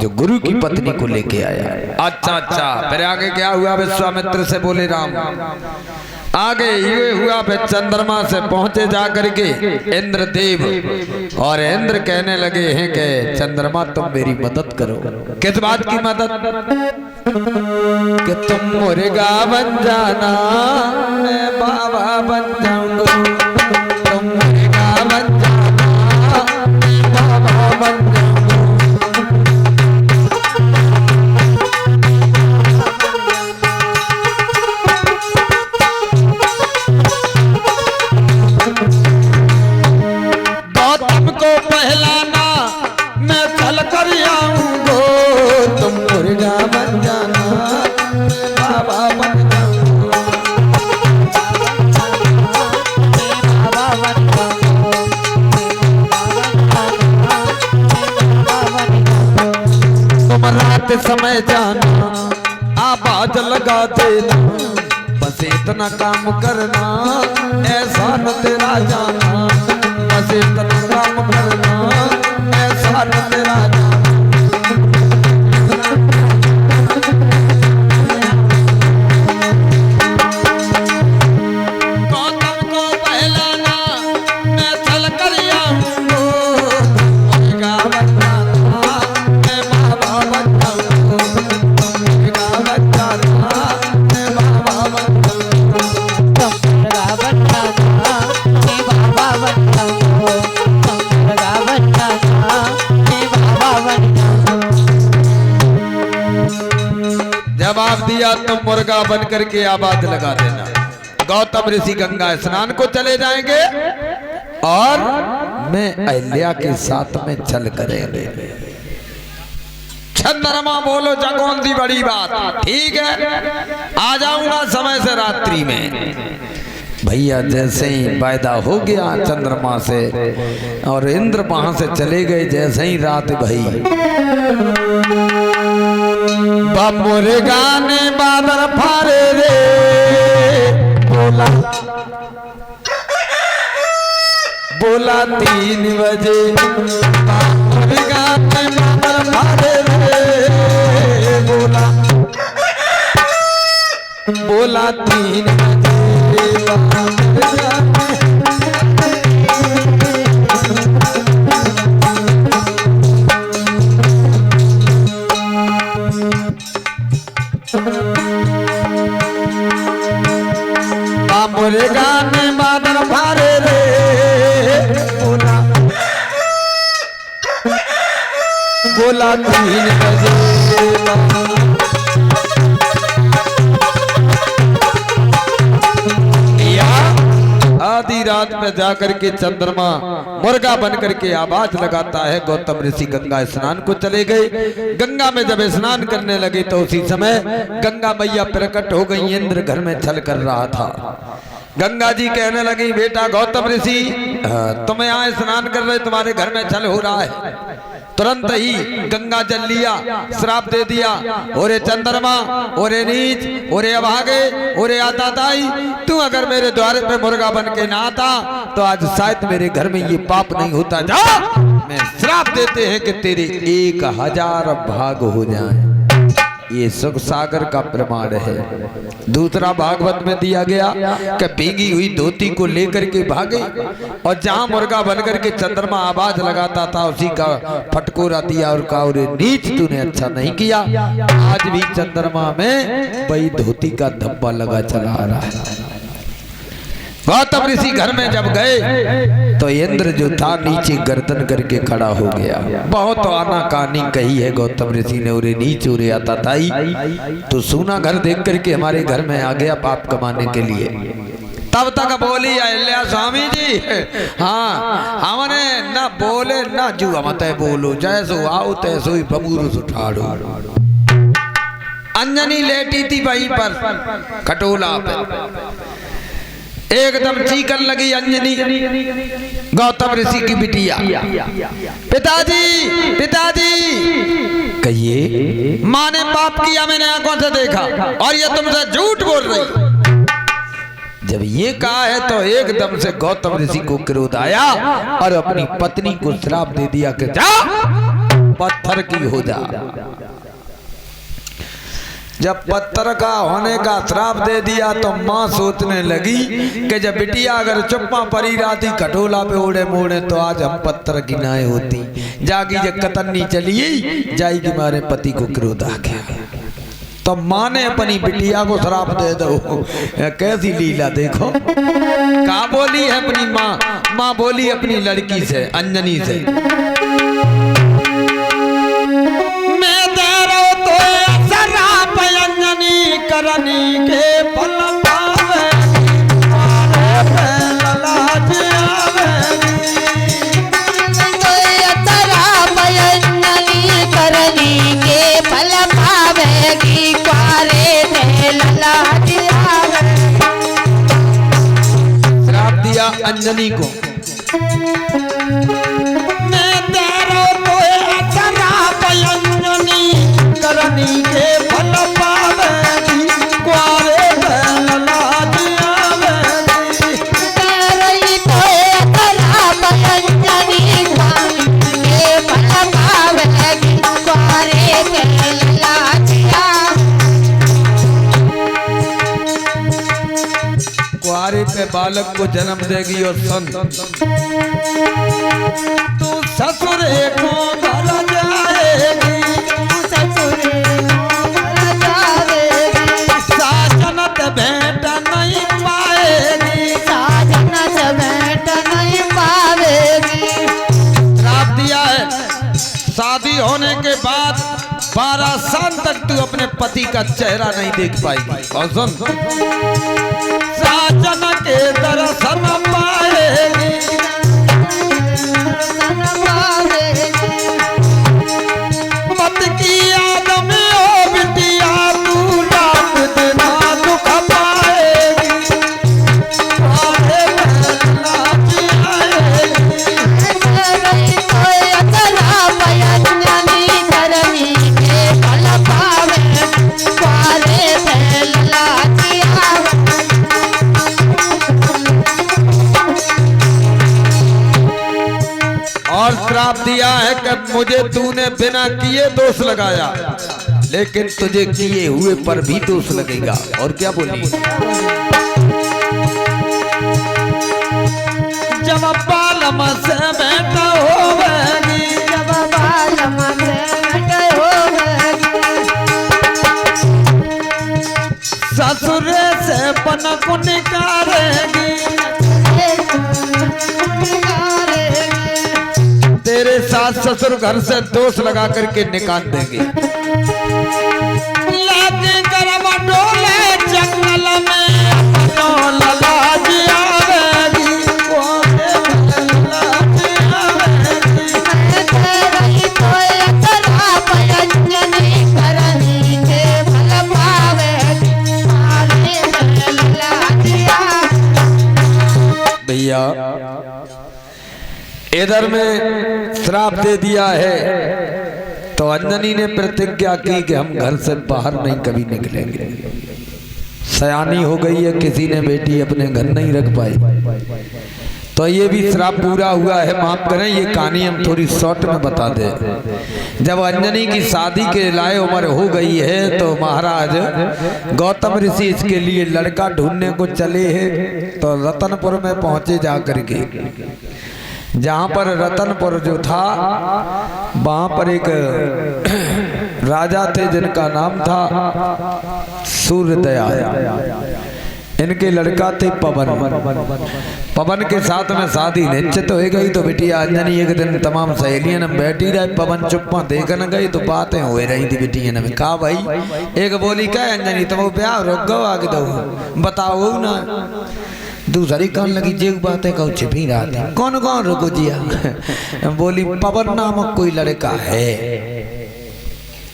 जो गुरु की पत्नी को लेके आया। अच्छा अच्छा, फिर आगे क्या हुआ? विश्वामित्र से बोले राम। आगे ये हुआ फिर चंद्रमा से पहुंचे जाकर के इंद्रदेव, और इंद्र कहने लगे हैं कि चंद्रमा तुम मेरी मदद करो। किस बात की मदद? कि तुम मुर्गा बन जाना, मैं बाबा बन जाऊंगा। तुम मुर्गा बन जाना, मैं बाबा बन जाऊंगा। पहलाना मैं चल कर आऊंगो, तुम मुर्गा बन जाना, बाबा बन जाऊंगो। तुम रात समय जाना, आवाज लगा देना, बस इतना काम करना, ऐसा न तेरा जाना। बस इतना काम करना, ऐसा न तेरा जाना। गौतम को पहलाना मैं चल कर आऊंगो, मुर्गा बन जाना, मैं बाबा बन जाऊंगो। मुर्गा बन जाना, मैं बाबा बन जाऊंगो। मुर्गा बन जाना, मैं बाबा बन जाऊंगो। जवाब दिया तुम मुर्गा बन करके आवाज लगा देना। गौतम ऋषि गंगा स्नान को चले जाएंगे और मैं अहिल्या के साथ में चल करेंगे। चंद्रमा बोलो जा कौन सी बड़ी बात, ठीक है आ जाऊंगा समय से रात्रि में। भैया जैसे ही वायदा हो गया चंद्रमा से, और इंद्र वहां से चले गए। जैसे ही रात भई, मुर्गा ने बादल फारे रे, बोला बोला 3 बजे। मुर्गा ने बादल फारे रे, बोला बोला 3 बजे। मुर्गा ने बादल फारे रे, बोला बोला 3 बजे। आधी रात में जाकर के चंद्रमा मुर्गा बन करके आवाज लगाता है। गौतम ऋषि गंगा स्नान को चले गए। गंगा में जब स्नान करने लगे तो उसी समय गंगा मैया प्रकट हो गई। इंद्र घर में छल कर रहा था। गंगा जी कहने लगी बेटा गौतम ऋषि तुम यहाँ स्नान कर रहे, तुम्हारे घर में छल हो रहा है। तुरंत ही गंगा जल लिया, श्राप दे दिया। ओरे चंद्रमा, ओरे नीच, ओरे अभागे, ओरे आताताई, तू अगर मेरे द्वार पे मुर्गा बन के ना आता तो आज शायद मेरे घर में ये पाप नहीं होता। जा, मैं श्राप देते हैं कि तेरे 1000 भाग हो जाएं। ये सुख सागर का प्रमाण है। दूसरा भागवत में दिया गया कि भीगी हुई धोती को लेकर के भागे, और जहां मुर्गा बनकर के चंद्रमा आवाज लगाता था उसी का फटकोरा दिया और कहा अरे नीच तूने अच्छा नहीं किया। आज भी चंद्रमा में वही धोती का धब्बा लगा चला आ रहा है। गौतम ऋषि घर में जब गए तो इंद्र जो था नीचे गर्दन करके खड़ा हो गया। बहुत आना कहानी कही है गौतम ऋषि ने। उरे नीच उरे आता ताई, तो सोना घर देख करके हमारे घर में आ गया पाप कमाने के लिए। तब तक बोली अहिल्या स्वामी जी हाँ हमने न बोले न जू मत बोलो, जैसो आओ तैसो ही बबूरुस उठाड़ो। अंजनी लेटी थी वहीं पर खटोला पे, एकदम चीखने लगी अंजनी गौतम ऋषि की बिटिया, पिताजी पिताजी। कहिए। माँ ने पाप किया, मैंने आंखों से देखा, और ये तुमसे झूठ बोल रही। जब ये कहा है तो एकदम से गौतम ऋषि को क्रोध आया और अपनी पत्नी को श्राप दे दिया कि जा पत्थर की हो जा। जब पत्थर का होने का श्राप दे दिया तो माँ सोचने लगी कि जब बिटिया अगर चुप्पा परी राती खटोला पे उड़े मोड़े तो आज हम पत्थर की नाए होती। जागी जब कतन्नी चली जाएगी मारे पति को क्रोध आ गया। तो माँ ने अपनी बिटिया को श्राप दे दो। कैसी लीला देखो। कहा बोली है अपनी माँ? माँ बोली अपनी लड़की से, अंजनी से, मैं दे रहा तो श्राप अंजनी करनी के फल पावे लाज अंजनी करनी के फल पावेगी क्वारे लाज श्राप दिया अंजनी को। मैं तेरो तो श्राप अंजनी करनी के फल पावेगी क्वारे लाज आवेगी। तेरी तो श्राप अंजनी के फल पावेगी क्वारे लाज कुआरे पे बालक को जन्म देगी और सन तू ससुरे को घर जाएगी, ससुरे घर जाएगी, साजनत भेंट नहीं पाएगी, साजनत भेंट नहीं पावेगी। श्राप दिया है शादी होने के बाद 12 साल तक तू अपने पति का चेहरा नहीं देख पाएगी। और सुन, साजन के दर्शन पाएगी, मत की याद में ओ बिटिया तू रात दिन दुख पाएगी, आए लाज आएगी। और श्राप दिया है कि मुझे तूने बिना किए दोष लगाया, लेकिन तुझे किए हुए पर भी दोष लगेगा। और क्या बोली? जब बालम से बेटा होगी, जब बालम से बेटा होगी, ससुरे से पनक निकालेगी, तेरे सास ससुर घर से दोष लगा करके निकाल देंगे। लागे करम डोले जंगल में अपनो लाज आवेगी, लाज आवेगी। तेरी कोई श्राप अंजनी करनी के फल पावेगी, लाज भैया इधर में श्राप दे दिया है तो अंजनी ने प्रतिज्ञा की कि हम घर से बाहर नहीं कभी निकलेंगे। सयानी हो गई है, किसी ने बेटी अपने घर नहीं रख पाई, तो ये भी श्राप पूरा हुआ है। माफ करें, ये कहानी हम थोड़ी शॉर्ट में बता दें। जब अंजनी की शादी के लाए उम्र हो गई है तो महाराज गौतम ऋषि इसके लिए लड़का ढूंढने को चले हैं। तो रतनपुर में पहुंचे जा करके, जहाँ पर रतनपुर जो था वहाँ पर एक राजा थे जिनका नाम था सूर्यदयाल। इनके लड़का थे पवन। पवन के साथ में शादी निश्चित हो गई। तो बिटिया अंजनी एक दिन तमाम सहेलियां में बैठी रही, पवन चुप्पा देखने गई तो बातें हो रही थी बिटिया ने। कहा भाई, एक बोली क्या अंजनी तुम ब्याह रुक गो आगे दो बताओ ना। दूसरी कौन लगी जे बातें कहूँ छिपी रहा था। कौन कौन रुको जिया? बोली पवन नामक कोई लड़का है।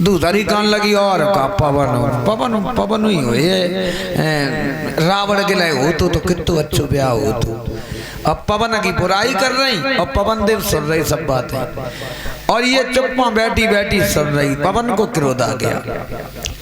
दूसरी कान लगी और का पवन पवन पवन ही हो ये रावण के लिए हो तो कितु अच्छो ब्याह हो तो। अब पवन की बुराई कर रही और पवन देव सुन रही सब बातें, और ये चुप्पा बैठी बैठी सुन रही। पवन को क्रोध आ गया।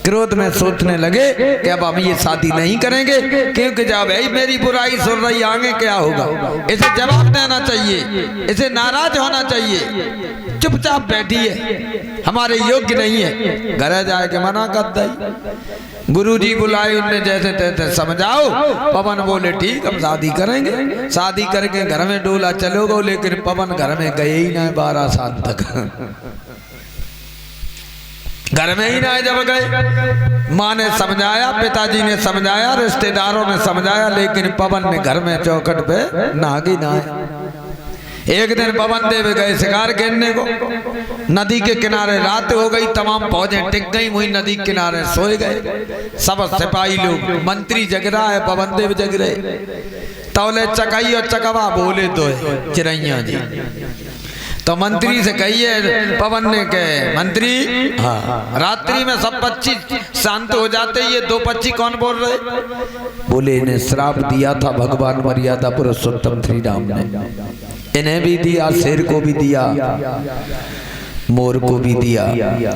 क्रोध में सोचने लगे कि अब हम ये शादी नहीं करेंगे, क्योंकि जब भाई मेरी बुराई सुन रही आगे क्या होगा। इसे जवाब देना चाहिए, इसे नाराज होना चाहिए। चुपचाप बैठी है, हमारे योग्य नहीं है। घर जाए के मना कर दई। गुरुजी बुलाए, उनने जैसे तैसे समझाओ। पवन बोले ठीक हम शादी करेंगे। शादी करके घर में डोला चलोगे, लेकिन पवन घर में गए ही ना 12 साल तक। घर में ही ना जब गए। माँ ने समझाया, पिताजी ने समझाया, रिश्तेदारों ने समझाया, लेकिन पवन ने घर में चौखट पे नागी ना। एक दिन पवन देव गए शिकार खेलने को। नदी के किनारे रात हो गई, तमाम फौजें टिक गई, वही नदी के किनारे सोए गए। सब सिपाही लोग, मंत्री जग रहा है, पवन देव जग रहे। तौले चकाई और चकवा बोले दो चिड़ैया जी। तो मंत्री से कहिए, पवन ने कहे मंत्री हाँ रात्रि में सब पक्षी शांत हो जाते, ये 2 पक्षी कौन बोल रहे? बोले इन्हें श्राप दिया था भगवान मर्यादा पुरुषोत्तम श्री राम ने, इन्हें भी दिया, शेर को भी दिया, मोर को भी दिया,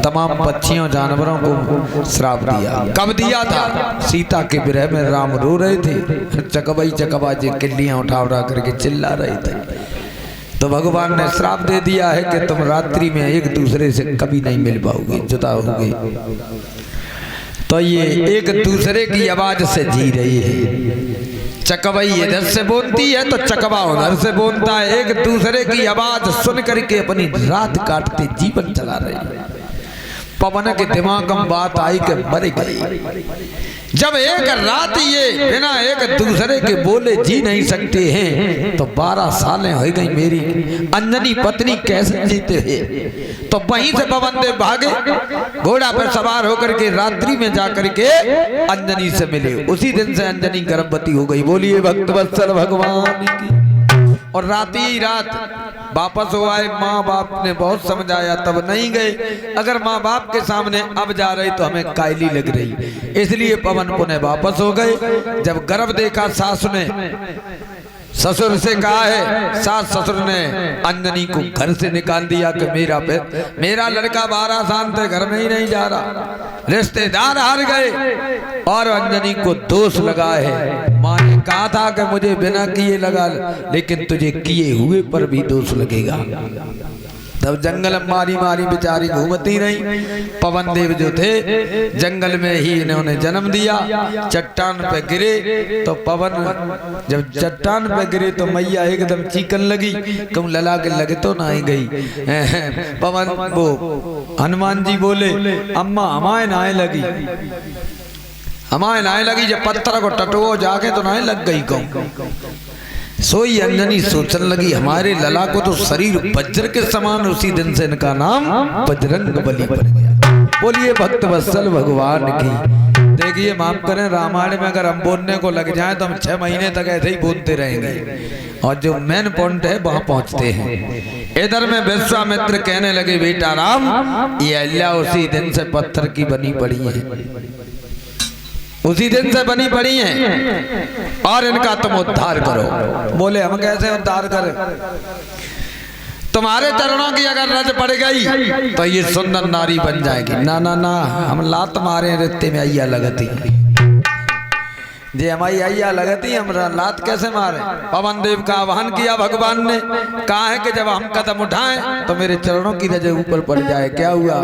तमाम पक्षियों जानवरों को श्राप दिया। कब दिया था? सीता के विरह में राम रो रहे थे, चकबाई चकबा जी किल्लियां उठा उठा करके चिल्ला रहे थे। तो भगवान ने श्राप दे दिया है कि तुम रात्रि में एक दूसरे से कभी नहीं मिल पाओगे, जुदा होगे। तो ये एक दूसरे की आवाज से जी रही है। चकवाई इधर से बोलती है तो चकवा उधर से बोलता है। एक दूसरे की आवाज सुन करके अपनी रात काटते जीवन चला रहे हैं। पवन के दिमाग में बात आई कि मर गई। जब एक रात ये बिना एक दूसरे के बोले जी नहीं सकते हैं, तो 12 सालें हो गई मेरी अंजनी पत्नी कैसे जीते हैं। तो वहीं से पवन देव भागे, घोड़ा पर सवार होकर के रात्रि में जाकर के अंजनी से मिले। उसी दिन से अंजनी गर्भवती हो गई। बोलिए भक्तवत्सल भगवान की। और रात ही रात वापस हो आए। माँ बाप ने बहुत समझाया तब नहीं गए। अगर माँ बाप के सामने अब जा रहे तो हमें कायली लग रही, इसलिए पवन पुनः वापस हो गए। जब गर्भ देखा सास ने ससुर से कहा है, सास ससुर ने अंजनी को घर से निकाल दिया कि मेरा लड़का 12 साल से घर में ही नहीं जा रहा। रिश्तेदार हार गए और अंजनी को दोष लगा है। माँ ने कहा था कि मुझे बिना किए लगा, लेकिन तुझे किए हुए पर भी दोष लगेगा। तब जंगल में मारी मारी बेचारी घूमती रही। पवन देव जो थे जंगल में ही इन्होंने जन्म दिया। चट्टान पे गिरे तो पवन जब चट्टान पे गिरे तो मैया एकदम चीखने लगी, तुम लला के लगे तो ना ही गई। पवन वो हनुमान जी बोले अम्मा हमारे नहाए लगी, हमारे नहाए लगी। जब पत्थर को टटो जाके तो नहाए लग गई कहूँ। सोई अंजनी सोचने लगी हमारे लला को तो शरीर वज्र के समान। उसी दिन से इनका नाम बजरंग बली पड़ गया। बोलिए भक्तवत्सल भगवान की। देखिए माफ करें, रामायण में अगर हम बोलने को लग जाएं तो हम 6 महीने तक ऐसे ही बोलते रहेंगे, और जो मेन पॉइंट है वहां पहुंचते हैं। इधर में विश्वामित्र कहने लगे बेटा राम, ये अल्लाह उसी दिन से पत्थर की बनी पड़ी है, उसी दिन से बनी पड़ी हैं, और इनका तुम उद्धार करो। बोले हम कैसे उद्धार करें? तुम्हारे चरणों की अगर रज पड़ गई तो ये सुंदर नारी बन जाएगी। ना ना ना, हम लात मारे रिश्ते में अय्या लगती जी, हमारी अय्या लगती, हम लात कैसे मारे? पवन देव का आह्वान किया भगवान ने। कहा है कि जब हम कदम उठाएं तो मेरे चरणों की रज ऊपर पड़ जाए। क्या हुआ?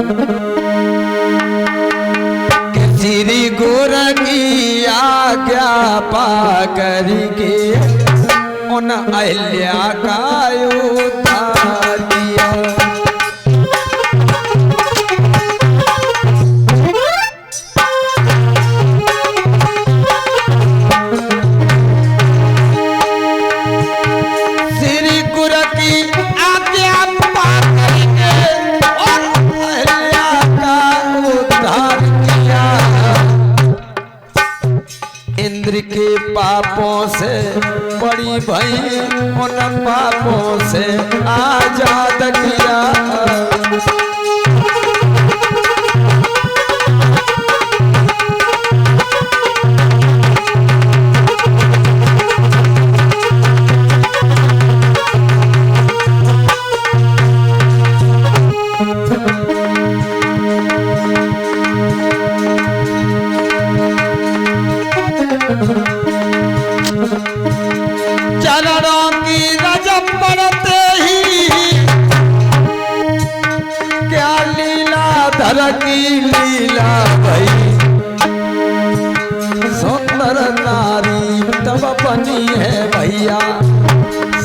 श्री गुरु की आज्ञा पाकर के उन अहिल्या का उद्धार किया। श्री गुरु की आज्ञा पाकर के उन अहिल्या का उद्धार किया। इंद्र के पापों से बड़ी भई उन पापों से आजाद किया। की लीला भई सुंदर नारी तब बनी है भैया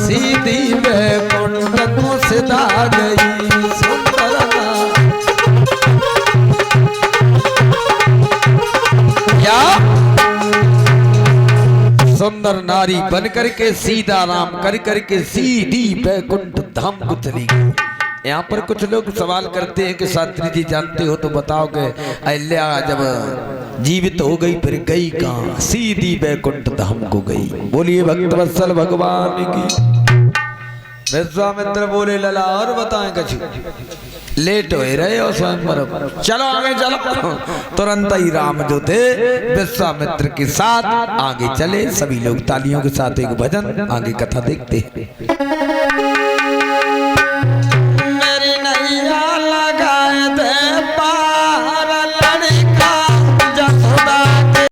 सीधी बैकुंठ को सिधा गई सुंदर क्या सुंदर नारी बन करके सीधा राम कर करके सीधी बैकुंठ धाम को चली गई। यहाँ पर कुछ लोग सवाल करते हैं कि शास्त्री जी जानते हो तो बताओगे अहिल्या जब जीवित हो गई फिर गई कहाँ? सीधी बैकुंठ धाम को गई। बोलिए भक्तवत्सल भगवान की। विश्वामित्र बोले लला और बताएं कछु लेट हो रहे हो स्वयं चलो आगे चलो। तुरंत ही राम जो थे विश्वामित्र के साथ आगे चले। सभी लोग तालियों के साथ एक भजन आगे कथा देखते हैं।